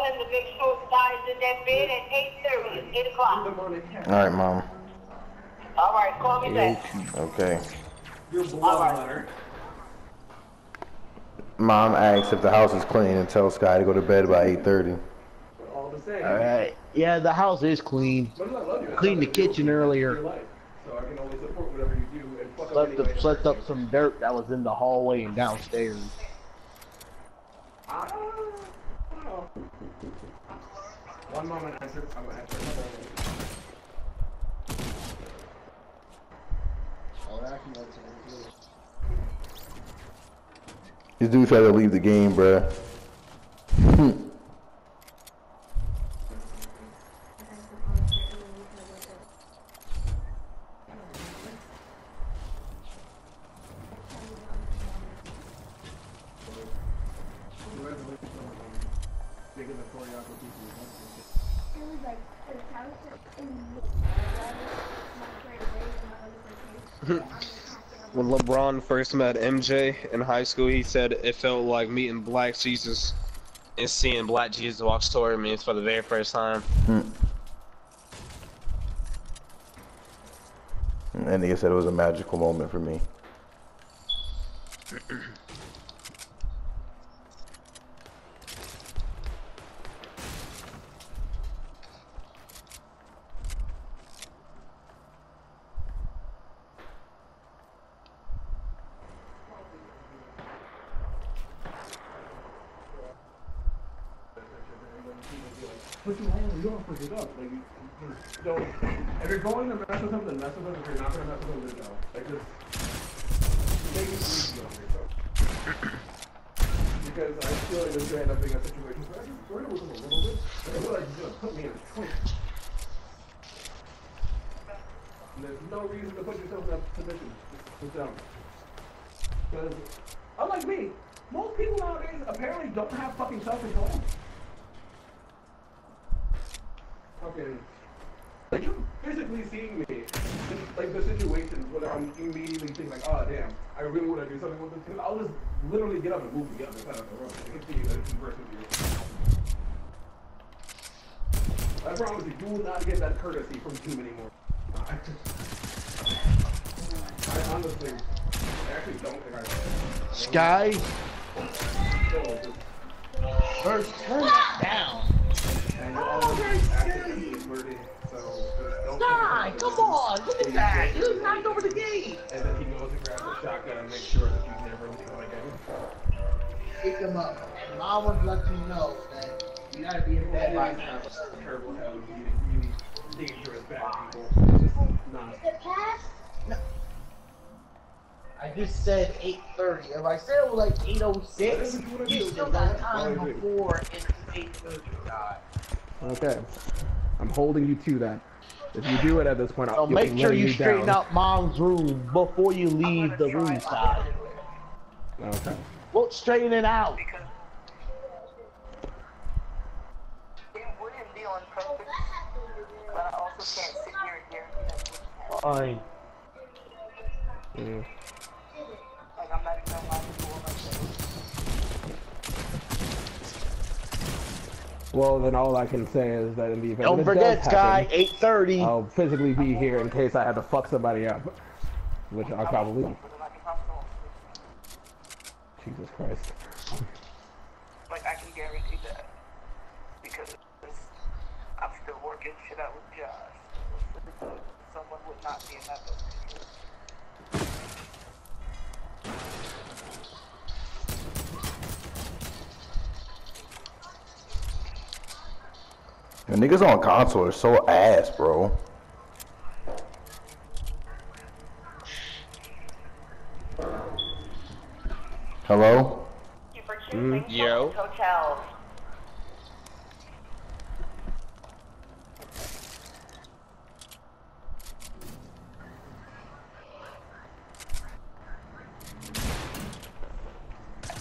him to make sure Sky's in that bed at 8:30. It's 8 o'clock. Alright, Mom. Alright, call me back. Okay. Alright. Mom asks if the house is clean and tells Sky to go to bed by 8:30. Alright. Yeah, the house is clean. Cleaned the kitchen earlier. Swept up some dirt that was in the hallway and downstairs. One moment, I'm gonna answer. These dudes try to leave the game, bruh. When LeBron first met MJ in high school, he said it felt like meeting Black Jesus and seeing Black Jesus walk toward me for the very first time. And he said it was a magical moment for me. If you're going to mess with them, then mess with them. If you're not going to mess with them, then no. Like, just make it easy on yourself. Because I feel like this is going to end up being a situation where I just flirted with him a little bit. I feel like he's going to put me in a twist. And there's no reason to put yourself in that position. Just put down. Because, unlike me, most people nowadays apparently don't have fucking self-control. Okay. Like, you're physically seeing me in, like, the situations where I'm immediately thinking, like, oh, damn, I really want to do something with this kid. I'll just literally get up and move to the other side of the room and continue to converse with you. I promise you will not get that courtesy from Zoom anymore. I honestly, I actually don't think I will. Sky? First, turn that down. Sky, come on, look at that. He just knocked over the gate. And then he goes and grabs the shotgun and makes sure that he's never leaving again. Pick him up. And I want to let you know that you gotta be in bed right now. Terrible how meeting really dangerous bad people. It's just nonsense. No. I just said 8:30. If I said it was like 8:06, you still got time before it's 8:30, guys. Okay. I'm holding you to that. If you do it at this point, so make sure you straighten out Mom's room before you leave the room side. Okay. Well, straighten it out. Fine. Yeah. Like, I'm not even gonna lie to you like Well, then all I can say is that in the event don't forget, Sky, 8:30. I'll physically be here in case I had to fuck somebody up, which I probably will. Jesus Christ. Like, I can guarantee that. Because I'm still working shit out with Josh. Someone would not be in that position. The niggas on console are so ass, bro. Hello? Yo. Hotels.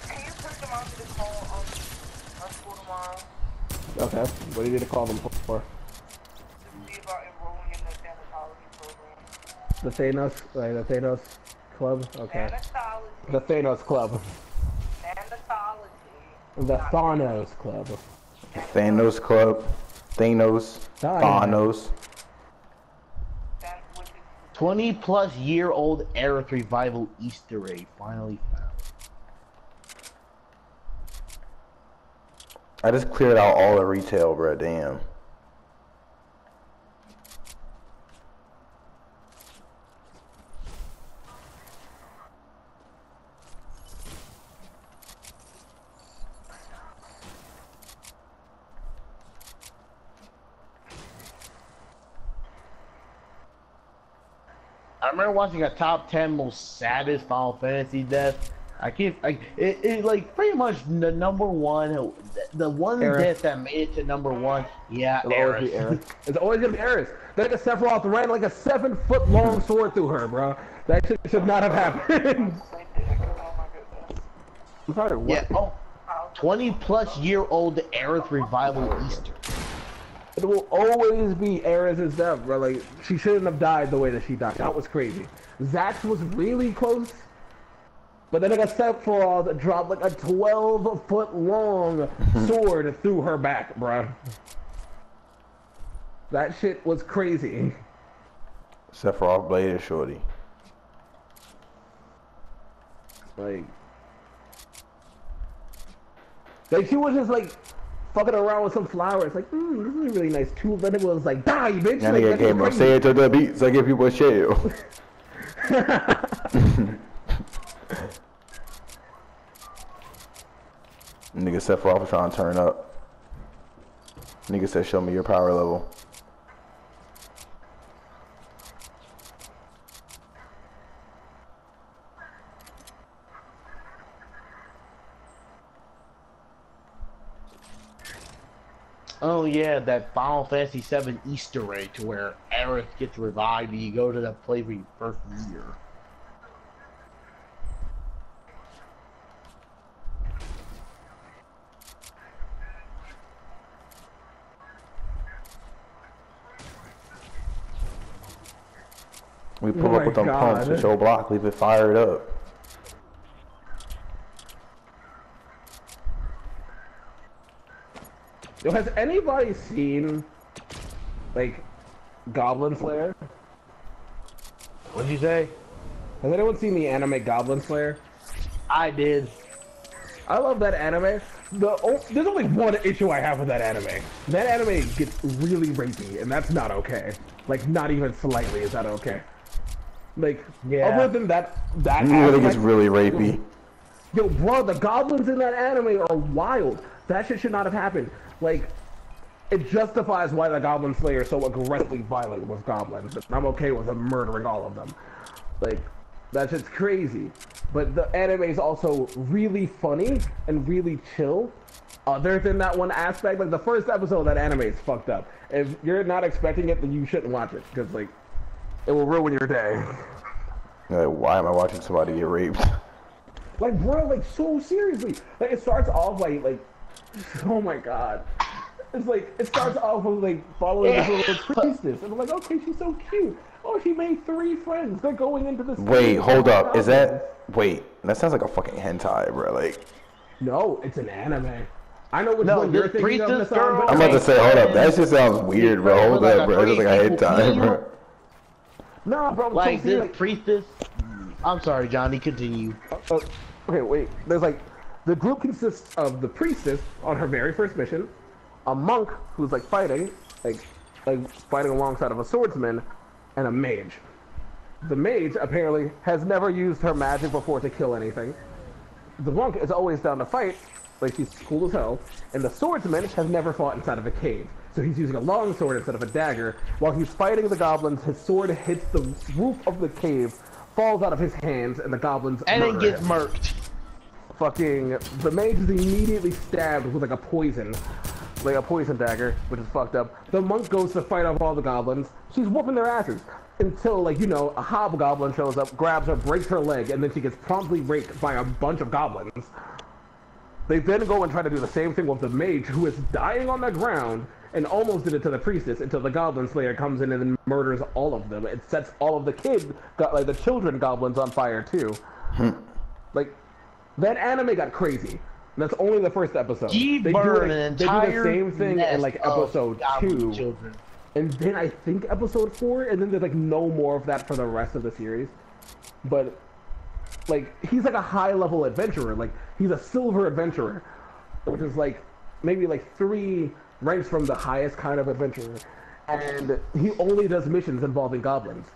Can you put them onto the call on school tomorrow? Okay, what do you need to call them for? To see about enrolling in the thanatology program. The Thanos, like the Thanos Club? Okay. Thanatology. The Thanos Club. Thanatology. The Thanos Club. Thanos Club. Thanos. Thanos. 20-plus-year-old Aerith revival Easter egg finally found. I just cleared out all the retail, bro. Damn. I remember watching a top 10 most saddest Final Fantasy death. It like pretty much the number one, the one death that made it to number one. Yeah, Aerith. It's always gonna be Aerith. Like a Sephiroth ran like a 7-foot long sword through her, bro. That shit should not have happened. I'm sorry, what? Yeah, 20-plus-year-old Aerith revival Easter. It will always be Aerith's death, bro. Like, she shouldn't have died the way that she died. That was crazy. Zax was really close, but then I got Sephiroth that dropped like a 12-foot long sword through her back, bro. That shit was crazy. Sephiroth bladed shorty. Like she was just like fucking around with some flowers, like, this is really nice. Two of them was like, die, bitch. That like, nigga came up, say it to the beats, I give people a shell. Nigga Sephiroth was trying to turn up. Nigga said, show me your power level. Oh yeah, that Final Fantasy VII Easter egg to where Aerith gets revived and you go to the place where you first meet her. We pull up with them pumps and show block, leave it fired up. Yo, has anybody seen, like, Goblin Slayer? What'd you say? Has anyone seen the anime Goblin Slayer? I did. I love that anime. There's only one issue I have with that anime. That anime gets really rapey, and that's not okay. Like, not even slightly is that okay. Like, yeah. Other than that You think it's really rapey? Yo, bro, the goblins in that anime are wild. That shit should not have happened. Like, it justifies why the Goblin Slayer is so aggressively violent with goblins. I'm okay with them murdering all of them. Like, that shit's crazy. But the anime is also really funny and really chill. Other than that one aspect, like the first episode of that anime is fucked up. If you're not expecting it, then you shouldn't watch it, because like, it will ruin your day. Like, why am I watching somebody get raped? Like, bro, like, so seriously. Like, it starts off like, oh my god. It's like, it starts off with like, following this little priestess. And I'm like, okay, she's so cute. Oh, she made 3 friends. They're going into this. Wait, hold up. Is that... Wait, that sounds like a fucking hentai, bro. Like... No, it's an anime. I know which one you're thinking of, Hassan, but... I'm about to say, hold up. That shit sounds weird, bro. Hold up, bro. It's like a hentai, bro. Nah, bro. Like, this priestess... I'm sorry, Johnny, continue. Okay, wait. There's like... The group consists of the priestess on her very first mission, a monk who's like fighting alongside of a swordsman, and a mage. The mage apparently has never used her magic before to kill anything. The monk is always down to fight, like she's cool as hell, and the swordsman has never fought inside of a cave. So he's using a long sword instead of a dagger. While he's fighting the goblins, his sword hits the roof of the cave, falls out of his hands, and the goblins and murder it gets him. murked. Fucking, the mage is immediately stabbed with like a poison dagger, which is fucked up. The monk goes to fight off all the goblins. She's whooping their asses until, like, you know, a hobgoblin shows up, grabs her, breaks her leg, and then she gets promptly raped by a bunch of goblins. They then go and try to do the same thing with the mage, who is dying on the ground, and almost did it to the priestess until the Goblin Slayer comes in and then murders all of them. It sets all of the children goblins on fire too. Like, that anime got crazy. That's only the first episode. He They do the same thing in like episode 2. Children. And then I think episode 4, and then there's like no more of that for the rest of the series. But like he's like a high-level adventurer. Like he's a silver adventurer, which is like maybe like 3 ranks from the highest kind of adventurer. And he only does missions involving goblins.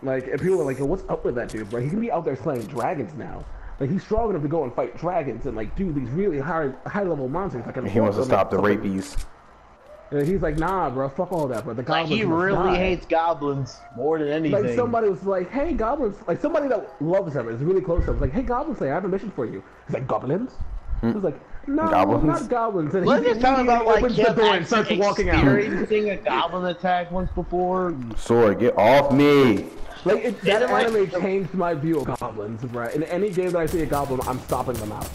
Like, and people are like, what's up with that dude, bro? He can be out there slaying dragons now. Like, he's strong enough to go and fight dragons and, like, do these really high-level monsters. Like, he wants to stop the rapies. And he's like, nah, bro, fuck all that, bro. The goblins like, he really hates goblins more than anything. Like, somebody was like, hey, goblins. Like, somebody that loves him, is really close to him, was like, hey, goblins, I have a mission for you. He's like, goblins? He was like, no, goblins? not goblins. And Let's just talk about, like, opens the door and starts walking out. Experiencing a goblin attack once before. Sword, get off me! Like, that anime changed my view of goblins, bro. In any game that I see a goblin, I'm stopping them out.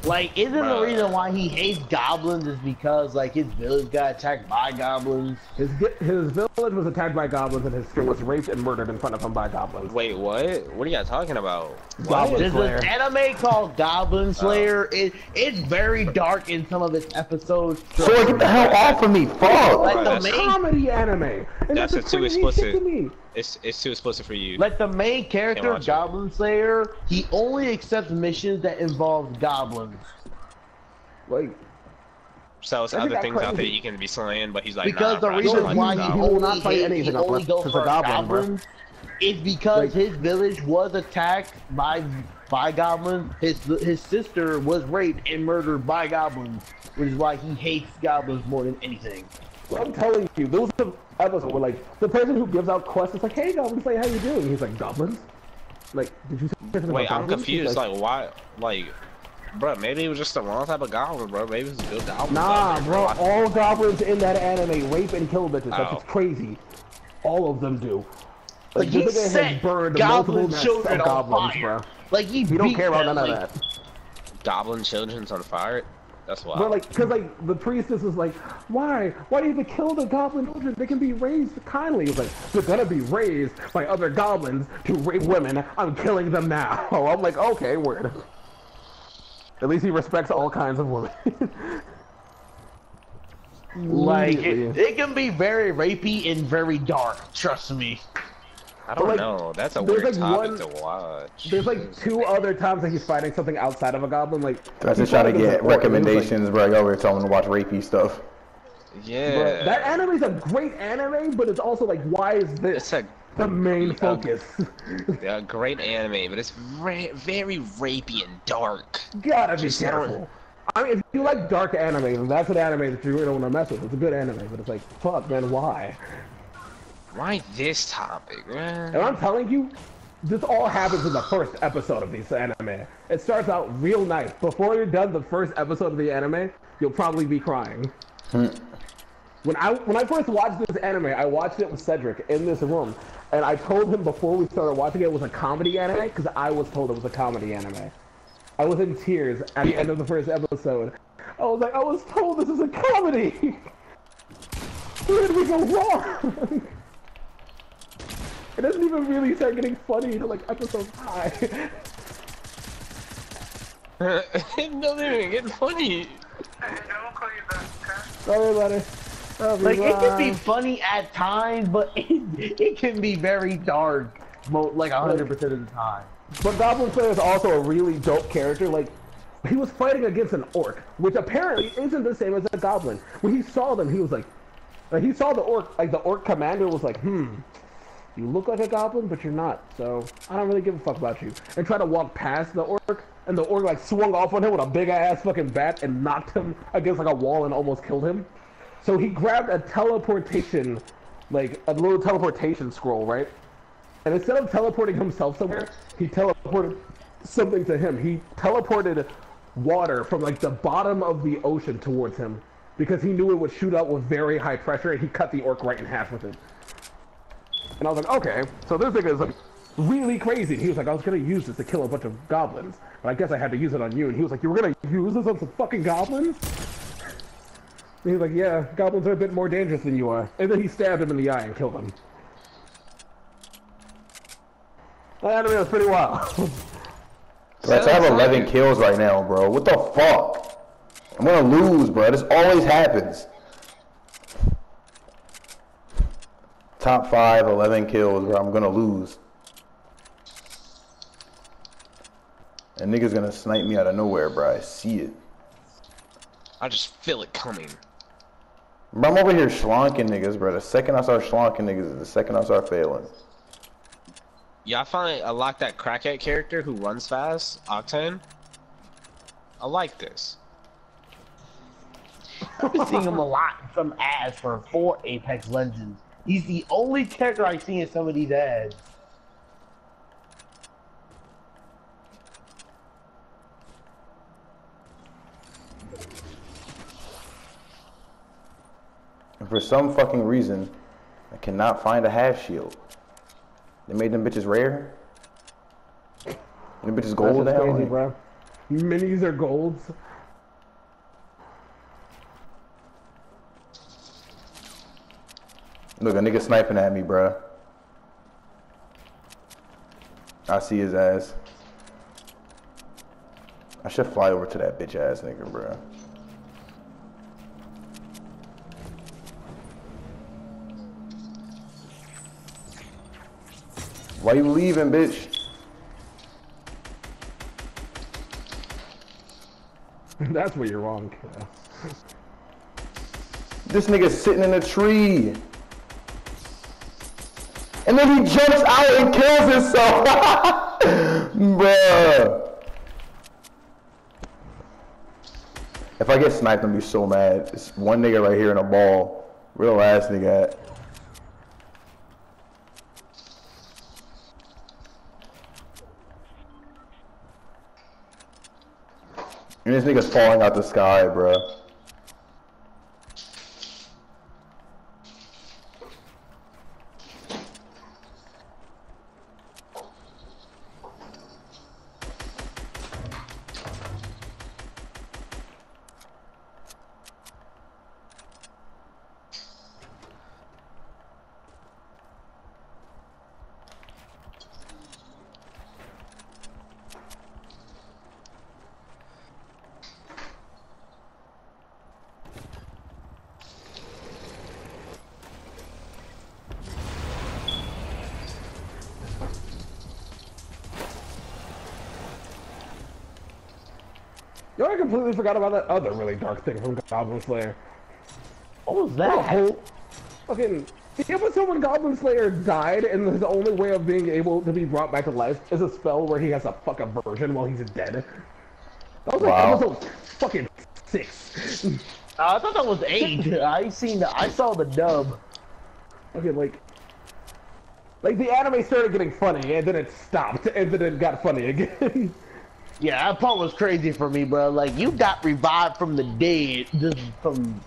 Like, isn't the reason why he hates goblins is because, like, his village got attacked by goblins? His village was attacked by goblins and his skin was raped and murdered in front of him by goblins. Wait, what? What are you guys talking about? There's an anime called Goblin Slayer. It's very dark in some of its episodes. Sword, get the hell off of me! Fuck! Like It's a comedy anime. And That's too crazy explicit. shit to me. It's too explicit for you. Like the main character, watch it. Goblin Slayer, he only accepts missions that involve goblins. Like, So it's I think other that's things out there crazy. you can be slaying, but he's like, Because nah, the bro, I reason don't why like he these will only, not fight he anything only unless goes it's for a goblin, bro. goblins is because his village was attacked by goblins. His sister was raped and murdered by goblins, which is why he hates goblins more than anything. I'm telling you, those are episodes where, like, the person who gives out quests is like, hey, Goblin Slayer, how you doing? And he's like, goblins? Like, did you say something Wait, about I'm goblins? confused. He's Like, why? Like, bro, maybe it was just the wrong type of goblin, bro. Maybe it was a good goblin. nah, bro, all goblins in that anime rape and kill bitches. Like, Oh. it's crazy. All of them do. Like, he this nigga has set burned goblin multiple children nests of on goblins, fire. bro. Like he You don't beat care about them, none like, of that. Goblin children's on fire. That's wild. But like, cause like the priestess was like, why do you have to kill the goblin children? They can be raised kindly. It's like, they're gonna be raised by other goblins to rape women. I'm killing them now. I'm like, okay, word. At least he respects all kinds of women. Like Immediately. it can be very rapey and very dark. Trust me. I don't like, know. That's a there's, weird like, topic to watch. There's like 2 other times that he's fighting something outside of a goblin. Like, I he's just trying to fighting get against an orc, and he was recommendations, bro. Y'all were telling me to watch rapey stuff. Yeah. Like, that anime is a great anime, but it's also like, why is this It's a the main focus? yeah, great anime, but it's very rapey and dark. Gotta be Just careful. I mean, if you like dark anime, then that's an anime that you're gonna want to mess with. It's a good anime, but it's like, fuck, man, why? Why this topic, man? And I'm telling you, this all happens in the first episode of this anime. It starts out real nice. Before you're done the first episode of the anime, you'll probably be crying. When I first watched this anime, I watched it with Cedric in this room, and I told him before we started watching it was a comedy anime, because I was told it was a comedy anime. I was in tears at the end of the first episode. I was like, I was told this is a comedy! Where did we go wrong? It doesn't even really start getting funny until like episode 5. It doesn't even get funny. Hey, I'll call you back, okay? Sorry about it. Like it can be funny at times, but it can be very dark, like 100% of the time. But Goblin Slayer is also a really dope character. Like, he was fighting against an orc, which apparently isn't the same as a goblin. When he saw them, he was like he saw the orc, like the orc commander was like, you look like a goblin, but you're not, so I don't really give a fuck about you. And tried to walk past the orc, and the orc like swung off on him with a big ass fucking bat and knocked him against like a wall and almost killed him. So he grabbed a teleportation, like a little teleportation scroll, right? And instead of teleporting himself somewhere, he teleported something to him. He teleported water from like the bottom of the ocean towards him because he knew it would shoot out with very high pressure, and he cut the orc right in half with it. And I was like, okay, so this thing is like really crazy. And he was like, I was gonna use this to kill a bunch of goblins, but I guess I had to use it on you. And he was like, you were gonna use this on some fucking goblins? And he was like, yeah, goblins are a bit more dangerous than you are. And then he stabbed him in the eye and killed him. That anime was pretty wild. Right, so I have 11 kills right now, bro. What the fuck? I'm gonna lose, bro. This always happens. Top 5, 11 kills, bro. I'm gonna lose. And niggas gonna snipe me out of nowhere, bro. I see it. I just feel it coming. Bro, I'm over here schlonking niggas, bro. The second I start schlonking niggas is the second I start failing. Yeah, I like that crackhead character who runs fast, Octane. I like this. I've been seeing him a lot from ads for 4 Apex Legends. He's the only character I've seen in some of these ads. And for some fucking reason, I cannot find a half shield. They made them bitches rare. Them bitches gold That's now. crazy, Like, bro. Minis are golds. look, a nigga sniping at me, bro. I see his ass. I should fly over to that bitch ass nigga, bro. Why you leaving, bitch? That's where you're wrong, kiddo. This nigga's sitting in a tree. And then he jumps out and kills himself. Bruh. If I get sniped, I'm gonna be so mad. It's one nigga right here in a ball. Where the last nigga at? And this nigga's falling out the sky, bruh. Yo, I completely forgot about that other really dark thing from Goblin Slayer. What was that? Fucking, when someone Goblin Slayer died, and his only way of being able to be brought back to life is a spell where he has to fuck a virgin while he's dead. That was like episode fucking 6. I thought that was 8. I saw the dub. Okay, like the anime started getting funny, and then it stopped, and then it got funny again. Yeah, that part was crazy for me, bro. Like, you got revived from the dead, just from...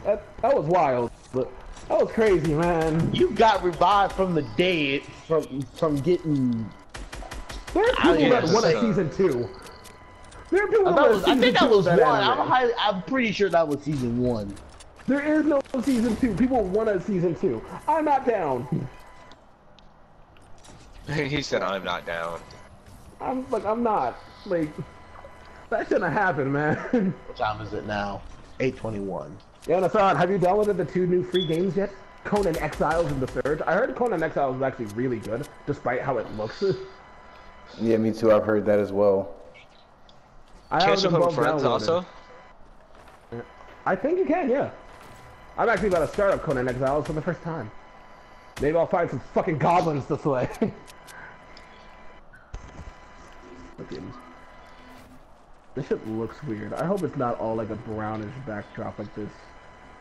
That was wild, but that was crazy, man. You got revived from the dead from getting... There are people that won a season 2. There are people I think that was 1. Anime. I'm pretty sure that was season 1. There is no season 2. People won a season 2. I'm not down. He said, I'm not down. I'm not. Like, that shouldn't happen, man. What time is it now? 8:21. Yeah, Nassan, have you downloaded the 2 new free games yet? Conan Exiles and The Surge. I heard Conan Exiles is actually really good, despite how it looks. Yeah, me too. I've heard that as well. Can't you play with friends also? I think you can, yeah. I'm actually about to start up Conan Exiles for the first time. Maybe I'll find some fucking goblins to slay. This shit looks weird. I hope it's not all like a brownish backdrop like this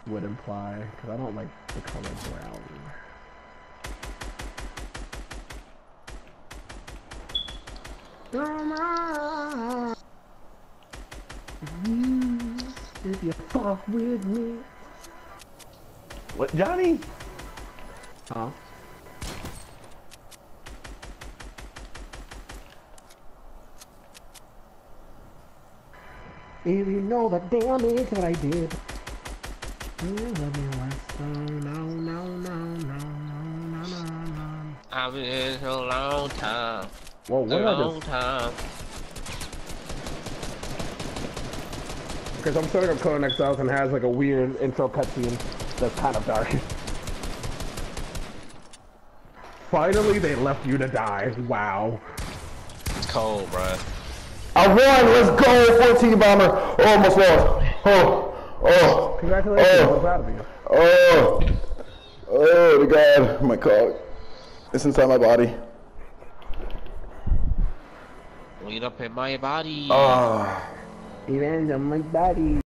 would imply, because I don't like the color brown. If you fuck with me. What, Johnny? Huh? If you know the damage that I did. I've been here a long time. Whoa, what a long time. Because I'm starting up Conan Exiles and has like a weird intro cutscene that's kind of dark. Finally, they left you to die. Wow. It's cold, bruh. I won! Let's go! 14 bomber! Oh, almost lost. Oh. Congratulations, I'm proud of you. Oh, the God. My cock. It's inside my body. Lead up in my body. Ah. It ends on my body.